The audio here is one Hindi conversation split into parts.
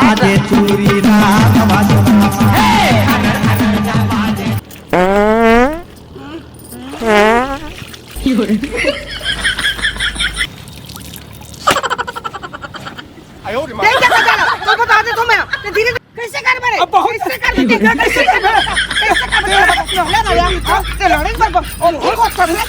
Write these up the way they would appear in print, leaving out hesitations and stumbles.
बाजे चूरी रात बाजे तो बता दे तो मैं धीरे कैसे कर मेरे अब बहुत कैसे कर कैसे कर कैसे कर ले ना यार ते लड़े पर ओ बहुत कर ले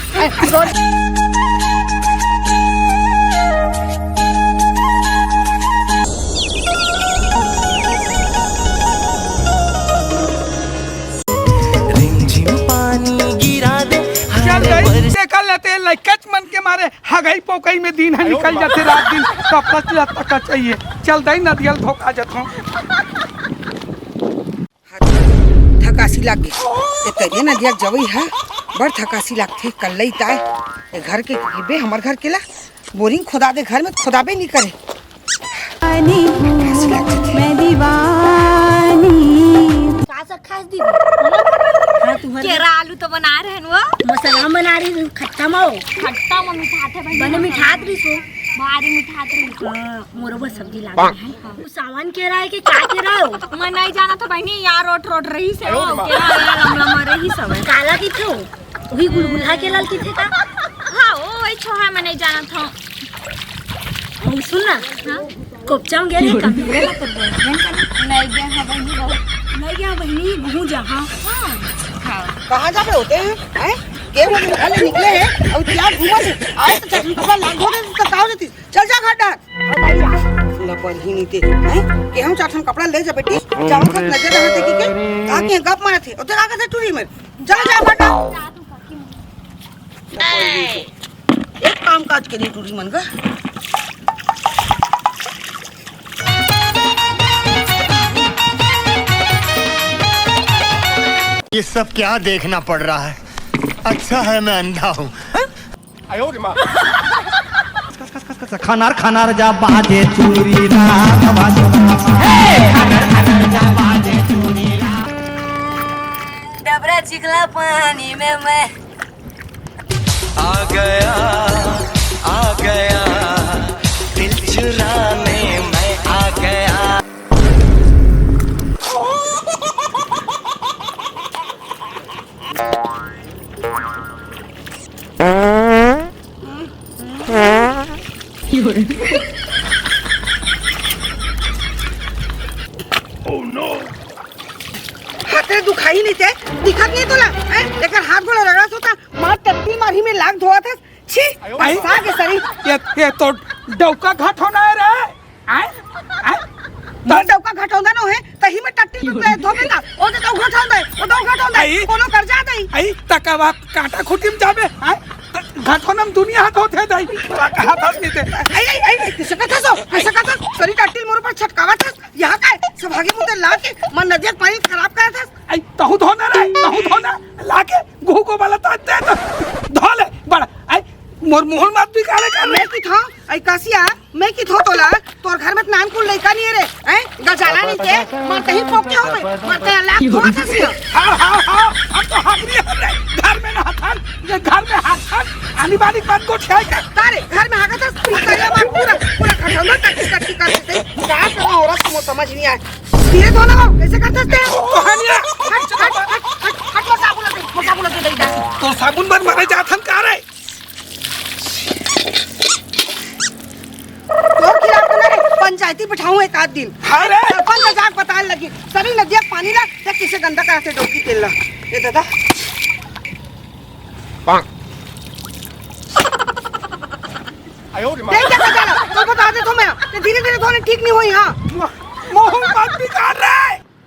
रिमझिम पानी गिरा दे चल गई देखा लेते लइकच मन के मारे हगई पोकई में दिन है निकल जाते रात दिन कपड़ा तक चाहिए चल दई नदियल धोखा जत थकासी लाग गई तेरे नदिया जवई है बड़ थकासी लागथे कल लई ताए ए घर के गिबे हमर घर केला बोरिंग खोदा दे घर में खोदाबे नहीं करे मैं दीवानी खास दीदी केरा आलू तो बना रहे हैं वो मसाला बना रही हूँ खट्टा माओ खट्टा में मिठाते भाई बने मिठात रही सो भारी मिठाते मोरो बस सब्जी ला है वो सामान कह रहा है कि क्या कह रहा हो मैं नहीं जाना था बहनी यार रोट रोट रही से हो केरा लमला मारे ही सब काला की थे वही गुलगुला के लाल की थे का हां ओ वही छोहा मैं नहीं जाना था हम सुन ना हां कोपचाऊं गे रे का मेरा तो नहीं गया है बहनी बहुत नहीं गया बहनी घूम जा हां कहां जा रहे होते हैं के वो निकले निकले हैं अब क्या घूमा से आए तो चटनी का लाग हो गए तो काव देती चल जा घाटा ना पर ही नहीं थे हैं के हम चाटन कपड़ा ले जा बेटी चावल का नजर रहते की के आके गप मारे थे उते आके से टूरी में चल जा घाटा एक काम काज के नहीं टूरी मन का ये सब क्या देखना पड़ रहा है अच्छा है मैं अंधा हूँ खानार खानार जा बाजे चूरी रात बाजे डबरा चिकला पानी में मैं आ गया दिल चुराने मैं आ गया हाथे दुखाई नहीं थे दिखत नहीं तोला लेकर हाथ गोड़ा रगड़ा होता मार टट्टी मारी में लाग धोआ था छी पैसा के सरी ये तो डौका घाट होना है रे आए आए तो डौका घाटौंदा न है तही में टट्टी में धोबेगा ओ तो घाटौंदा ओ तो घाटौंदा कोनो कर जा दई आई तकावा काटा खुटिम जाबे आए घाटोनम दुनिया हाथ होते दई हाथ नहीं दे आई किसे कथा सरी टट्टी मोर पर छटकावा था यहां का सब आगे मुंह ला के मन नदिया पानी खराब करा था आई तहु धोना रे तहु धोना लाके घू को वाला ताते धो ले बड़ा आई मोर मुहल मत भी काले कर मैं की था आई कासिया मैं की थो तोला तोर घर में नाम को लइका नहीं रे हैं गजाला नहीं के मन कहीं पोके हो गए मत लाख धोआ था सिया हां अब तो हागरी है घर में ना हाथ ये घर में हाथ आनी बानी बात को ठेक तारे घर में आगा था तैयार मार पूरा खटौना टट्टी करते क्या करना हो रहा तुम समझ नहीं आए धीरे धोना हो कैसे करते थे कहानियां हट साबुन दे दे तो साबुन बन मारे जाथन का रे तो खिलाफ करना रे पंचायती बिठाऊं एक आध दिन अरे सरपंच जाग बताने लगी सभी नदिया पानी ला या किसे गंदा करा से डोकी तेल ला ये दादा देख क्या कर रहा तो बता दे तो मैं धीरे धीरे धोने ठीक नहीं हुई हां मोह मत बिगाड़ रे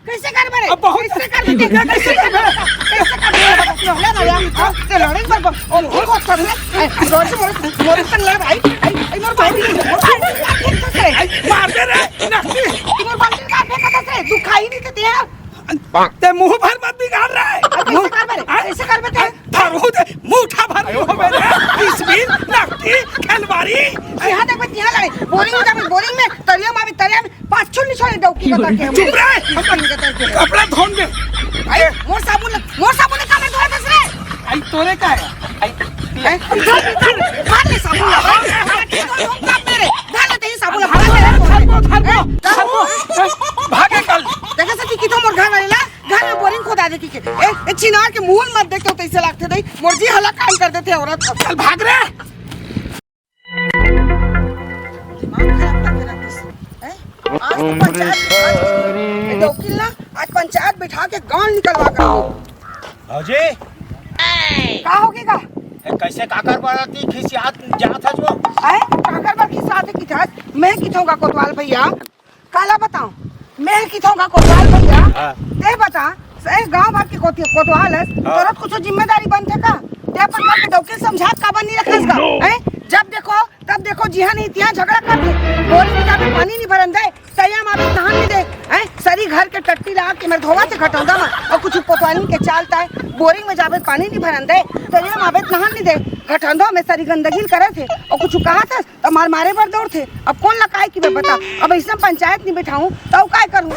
कैसे कर मेरे अब बहुत कैसे कर कैसे कर ले ना यार ते लड़े पर ओ बहुत कर ले रोज मोर पर लड़ भाई आई मोर भाई मार दे रे नक्की मोर बाल्टी का फेंका था तू खाई नहीं थे यार ते मुंह भर मत बिगाड़ रहा कैसे कर मेरे कैसे कर बेटे थारू दे मुठा भर मुंह मेरे किसमिन नक्की खलवारी यहां देख बच्ची यहां लगे बोरिंग में तरिया में पांच छोड़ छोड़ डौकी बता के चुप रहे कपड़ा धोन दे आई मोर साबुन का मैं धोया दस रे आई तोरे का है आई मार ले साबुन लगा मेरे डाल दे साबुन लगा देखी के ए चिनार के मुंह मत देख तो कैसे लागते दई मुर्जी हला काम कर देते औरत चल भाग रे। दिमाग खराब करके रखिस हैं आज तो पंचायत डोकिल ना आज पंचायत बिठा के गांव निकलवा कर भौजी का होगेगा कैसे काकर बराती खिसियात जात है जो आए काकर पर खिसाते की था मैं किथोंगा कोतवाल भैया काला बताऊं मैं किथोंगा कोतवाल भैया दे बता सही गांव भर के कोतवाल है तोरा कुछ जिम्मेदारी बनते का ते पर का डोके समझात का बनी रखस का हैं जब देखो तब देखो जिहां नहीं तिहां झगड़ा करते बोरी में जाके पानी नहीं भरन दे सैया मारे नहान नहीं दे हैं सरी घर के टट्टी ला के मेरे धोवा से घटौंदा में और कुछ कोतवाली के चालता है बोरिंग में जावे पानी नहीं भरन दे सैया मारे नहान नहीं दे घटौंदा में सरी गंदगी करे थे और कुछ कहा था तो मारे पर दौड़ थे अब कौन लकाए की मैं बता अब ऐसा पंचायत नहीं बिठाऊं तो काय करूं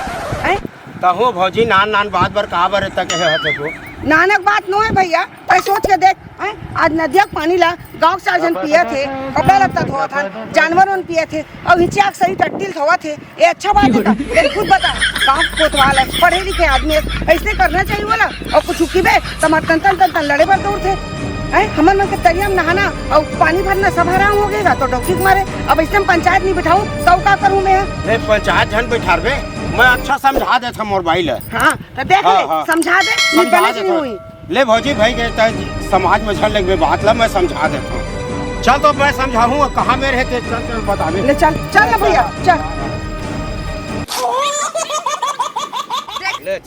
हैं कहो भौजी नान बात बर कहा बर तक है तो नानक बात नो है भैया तो सोच के देख हैं आज नदिया पानी ला गांव के 4 जन पिए थे कपड़ा लगता धोआ था जानवरों ने पिए थे और हिचिया सही टट्टिल धोआ थे ये अच्छा बात है लेकिन खुद बता गांव कोतवाल है पढ़े लिखे आदमी ऐसे करना चाहिए बोला और कुछ उकीबे तमार तन लड़े पर दौड़ थे हैं हमन मन के तरिया में नहाना और पानी भरना सब हराम हो गएगा तो डॉक्टर मारे अब ऐसे में पंचायत नहीं बिठाऊं तो का करूं मैं नहीं पंचायत जन बैठारबे मैं अच्छा समझा देता मोर भाई ले हां तो देख ले समझा दे निकलने नहीं हुई ले भौजी भाई कहता है समाज में झल लगे बात ला मैं समझा देता हूँ चल तो मैं समझाऊँ कहाँ में रहते चल बता दे ले चल ना भैया चल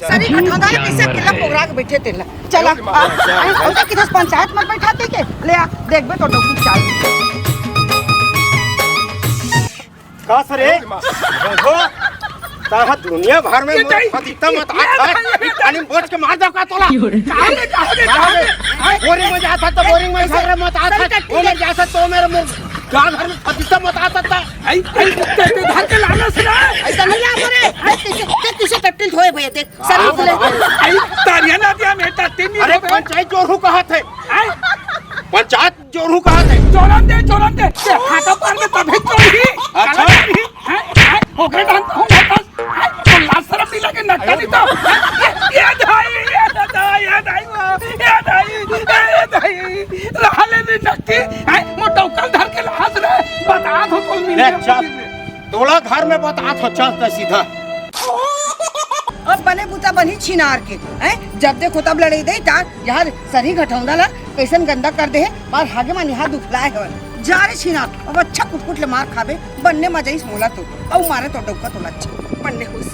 सरी घटौंदा ने कैसे अकेला पोगरा के बैठे थे चला और किधर पंचायत में बैठाते के ले आ देखबे तो डॉक्टर चाल का सरे देखो ताहा दुनिया भर में फतिता मत है पानी में बोझ के मार दो का तोला बोरिंग में जाता तो बोरिंग में घर मत आता वो में जाता तो मेरे मुंह गांव घर में फतिता मत आता था आई घर के लाना से ऐसा नहीं आ रे किसे टट्टिल धोए भैया देख सरी से ले आई तारिया ना दिया मैं टट्टी नहीं अरे पंचायत जोरू कहा थे पंचायत जोरू कहा थे चोरन दे हाथा पार में तभी चोरी अच्छा हो गए डांस हो गया तो लास्ट तरफ भी लगे नटका नहीं तो ये दाई रहले भी नटकी है मोटौकल धर के हंस रहे बता दो कौन मिले तोला घर में बता तो चलता सीधा अब बने बुता बनी छिनार के हैं जब देखो तब लड़े दे तार यार सरी घटौंदा ला कैसन गंदा कर दे और हागे मानी हाथ दुखलाए है जा रे छिनार अब अच्छा कुट ले मार खाबे बनने मजा ही मोला तो अब मारे तो डोका तो अच्छा बनने खुश